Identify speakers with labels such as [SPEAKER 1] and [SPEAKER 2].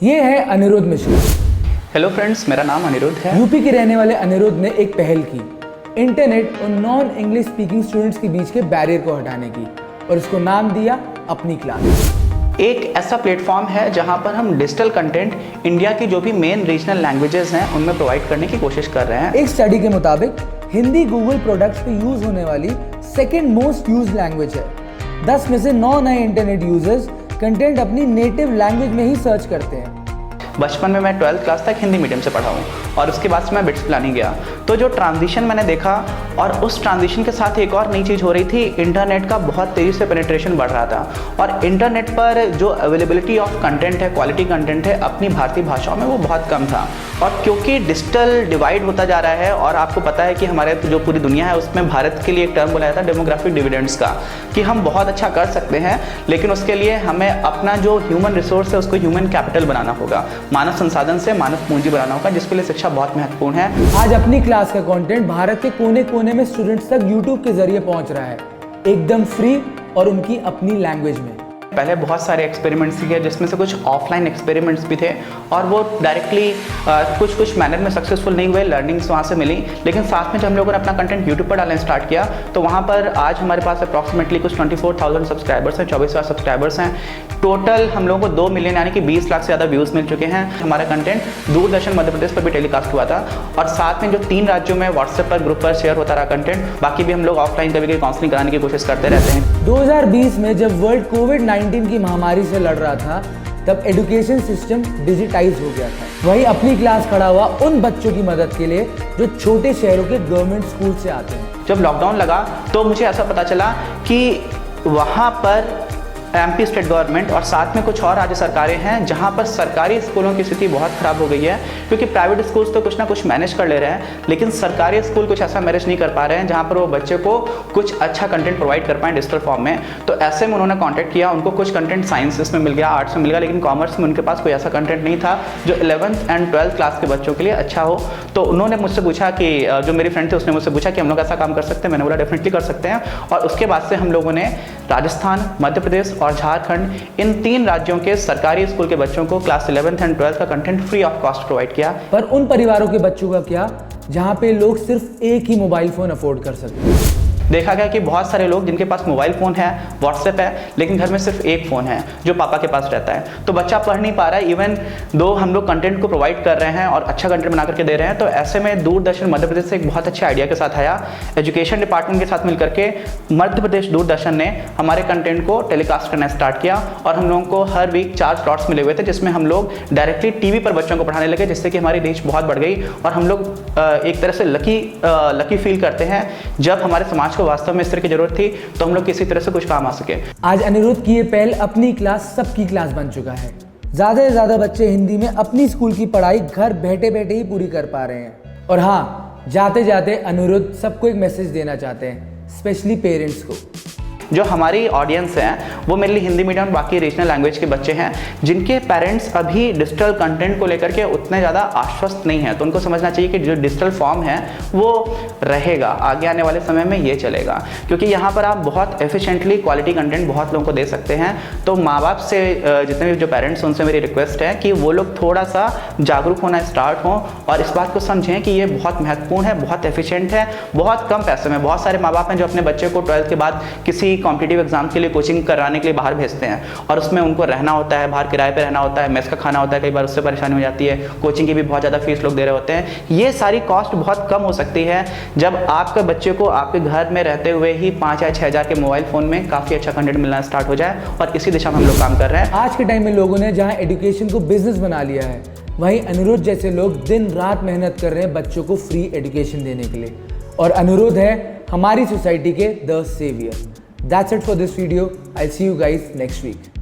[SPEAKER 1] ये है Anirudh Mishra.
[SPEAKER 2] Hello friends, मेरा नाम अनिरुद्ध है।
[SPEAKER 1] यूपी के रहने वाले अनिरुद्ध ने एक पहल की, इंटरनेट और नॉन इंग्लिश स्पीकिंग स्टूडेंट्स के बीच के बैरियर को हटाने की, और इसको नाम दिया अपनी क्लास।
[SPEAKER 2] एक ऐसा प्लेटफॉर्म है जहां पर हम डिजिटल कंटेंट इंडिया की जो भी मेन रीजनल लैंग्वेजेस हैं उनमें प्रोवाइड करने की कोशिश कर रहे हैं।
[SPEAKER 1] एक स्टडी के मुताबिक हिंदी गूगल प्रोडक्ट्स पे यूज होने वाली सेकंड मोस्ट यूज लैंग्वेज है। 10 में से 9 नए इंटरनेट यूजर्स कंटेंट अपनी नेटिव लैंग्वेज में ही सर्च करते हैं।
[SPEAKER 2] बचपन में मैं 12th क्लास तक हिंदी मीडियम से पढ़ा हूँ और उसके बाद से मैं बिट्स प्लानिंग गया, तो जो ट्रांजिशन मैंने देखा और उस ट्रांजिशन के साथ एक और नई चीज़ हो रही थी, इंटरनेट का बहुत तेज़ी से पेनिट्रेशन बढ़ रहा था और इंटरनेट पर जो अवेलेबिलिटी ऑफ कंटेंट है, क्वालिटी कंटेंट है अपनी भारतीय भाषाओं में, वो बहुत कम था। और क्योंकि डिजिटल डिवाइड होता जा रहा है और आपको पता है कि हमारे जो पूरी दुनिया है उसमें भारत के लिए एक टर्म बुलाया था डेमोग्राफिक डिविडेंड्स का, कि हम बहुत अच्छा कर सकते हैं लेकिन उसके लिए हमें अपना जो ह्यूमन रिसोर्स है उसको ह्यूमन कैपिटल बनाना होगा, मानव संसाधन से मानव पूंजी बनाना होगा, जिसके लिए शिक्षा बहुत महत्वपूर्ण है।
[SPEAKER 1] आज अपनी क्लास का कंटेंट भारत के कोने कोने में स्टूडेंट्स तक यूट्यूब के जरिए पहुंच रहा है, एकदम फ्री और उनकी अपनी लैंग्वेज में।
[SPEAKER 2] पहले बहुत सारे एक्सपेरिमेंट्स किए जिसमें से कुछ ऑफलाइन एक्सपेरिमेंट्स भी थे और वो डायरेक्टली कुछ मैनर में सक्सेसफुल नहीं हुए, लर्निंग्स वहाँ से मिली। लेकिन साथ में जब हम लोगों ने अपना कंटेंट यूट्यूब पर डालना स्टार्ट किया तो वहाँ पर आज हमारे पास अप्रॉक्सीमेटली कुछ 24,000 सब्सक्राइबर्स हैं, 24,000 सब्सक्राइबर्स हैं। टोटल हम लोगों को 2 मिलियन यानी कि 20 लाख से ज़्यादा व्यूज़ मिल चुके हैं। हमारा कंटेंट दूरदर्शन मध्य प्रदेश पर भी टेलीकास्ट हुआ था और साथ में जो 3 राज्यों में व्हाट्सएप पर ग्रुप पर शेयर होता रहा कंटेंट, बाकी भी हम लोग ऑफलाइन कभी काउंसलिंग कराने की कोशिश करते रहते हैं।
[SPEAKER 1] 2020 में जब वर्ल्ड कोविड-19 की महामारी से लड़ रहा था तब एजुकेशन सिस्टम डिजिटाइज हो गया था। वहीं अपनी क्लास खड़ा हुआ उन बच्चों की मदद के लिए जो छोटे शहरों के गवर्नमेंट स्कूल से आते हैं।
[SPEAKER 2] जब लॉकडाउन लगा तो मुझे ऐसा पता चला कि वहाँ पर एमपी स्टेट गवर्नमेंट और साथ में कुछ और राज्य सरकारें हैं जहां पर सरकारी स्कूलों की स्थिति बहुत ख़राब हो गई है, क्योंकि प्राइवेट स्कूल्स तो कुछ ना कुछ मैनेज कर ले रहे हैं लेकिन सरकारी स्कूल कुछ ऐसा मैनेज नहीं कर पा रहे हैं जहां पर वो बच्चे को कुछ अच्छा कंटेंट प्रोवाइड कर पाएँ डिजिटल फॉर्म में। तो ऐसे में उन्होंने कॉन्टैक्ट किया, उनको कुछ कंटेंट साइंसेस में मिल गया, आर्ट्स में मिल गया, लेकिन कॉमर्स में उनके पास कोई ऐसा कंटेंट नहीं था जो 11th एंड 12th क्लास के बच्चों के लिए अच्छा हो। तो उन्होंने मुझसे पूछा कि जो मेरी फ्रेंड थे उसने मुझसे पूछा कि हम लोग ऐसा काम कर सकते हैं। मैंने बोला डेफिनेटली कर सकते हैं। और उसके बाद से हम लोगों ने राजस्थान, मध्य प्रदेश और झारखंड, इन 3 राज्यों के सरकारी स्कूल के बच्चों को क्लास 11th एंड 12th का content free of cost provide किया।
[SPEAKER 1] पर उन परिवारों के बच्चों का क्या जहां पे लोग सिर्फ एक ही मोबाइल फोन अफोर्ड कर सकते हैं?
[SPEAKER 2] देखा गया कि बहुत सारे लोग जिनके पास मोबाइल फ़ोन है, व्हाट्सएप है, लेकिन घर में सिर्फ एक फ़ोन है जो पापा के पास रहता है, तो बच्चा पढ़ नहीं पा रहा है। इवन दो हम लोग कंटेंट को प्रोवाइड कर रहे हैं और अच्छा कंटेंट बना करके दे रहे हैं। तो ऐसे में दूरदर्शन मध्य प्रदेश से एक बहुत अच्छे आइडिया के साथ आया। एजुकेशन डिपार्टमेंट के साथ मिलकर के मध्य प्रदेश दूरदर्शन ने हमारे कंटेंट को टेलीकास्ट करना स्टार्ट किया और हम लोगों को हर वीक 4 स्लॉट्स मिले हुए थे जिसमें हम लोग डायरेक्टली टीवी पर बच्चों को पढ़ाने लगे, जिससे कि हमारी रीच बहुत बढ़ गई और हम लोग एक तरह से लकी फील करते हैं जब हमारे समाज को वास्तव में इस तरह की थी तो हम लोग किसी तरह से कुछ काम आ सके।
[SPEAKER 1] आज अनिरुद्ध की ये पहल अपनी क्लास सबकी क्लास बन चुका है। ज्यादा से ज्यादा बच्चे हिंदी में अपनी स्कूल की पढ़ाई घर बैठे बैठे ही पूरी कर पा रहे हैं। और हाँ, जाते जाते अनिरुद्ध सबको एक मैसेज देना चाहते हैं, स्पेशली पेरेंट्स को।
[SPEAKER 2] जो हमारी ऑडियंस है वो मेनली हिंदी मीडियम और बाकी रीजनल लैंग्वेज के बच्चे हैं जिनके पेरेंट्स अभी डिजिटल कंटेंट को लेकर के उतने ज़्यादा आश्वस्त नहीं है। तो उनको समझना चाहिए कि जो डिजिटल फॉर्म है वो रहेगा, आगे आने वाले समय में ये चलेगा, क्योंकि यहाँ पर आप बहुत एफिशिएंटली क्वालिटी कंटेंट बहुत लोगों को दे सकते हैं। तो माँ बाप से जितने भी जो पेरेंट्स उनसे मेरी रिक्वेस्ट है कि वो लोग थोड़ा सा जागरूक होना स्टार्ट हों और इस बात को समझें कि ये बहुत महत्वपूर्ण है, बहुत एफिशिएंट है, बहुत कम पैसे में। बहुत सारे माँ बाप हैं जो अपने बच्चे को 12th के बाद किसी कॉम्पिटिटिव एग्जाम के लिए कोचिंग कराने के लिए बाहर भेजते हैं और उसमें उनको रहना होता है, बाहर किराए पे रहना होता है, मेस का खाना होता है, कई बार उससे परेशानी हो जाती है, कोचिंग की भी बहुत ज़्यादा फीस लोग दे रहे होते हैं। ये सारी कॉस्ट बहुत कम हो सकती है जब आपके बच्चे को आपके घर में रहते हुए ही 5 या 6 हज़ार के मोबाइल फ़ोन में काफ़ी अच्छा कंटेंट मिलना स्टार्ट हो जाए, और इसी दिशा में हम लोग काम कर रहे हैं।
[SPEAKER 1] आज के टाइम में लोगों ने जहाँ एजुकेशन को बिजनेस बना लिया है, वहीं अनिरुद्ध जैसे लोग दिन रात मेहनत कर रहे हैं बच्चों को फ्री एजुकेशन देने के लिए, और अनिरुद्ध है हमारी सोसाइटी के the saviour. That's it for this video. I'll see you guys next week.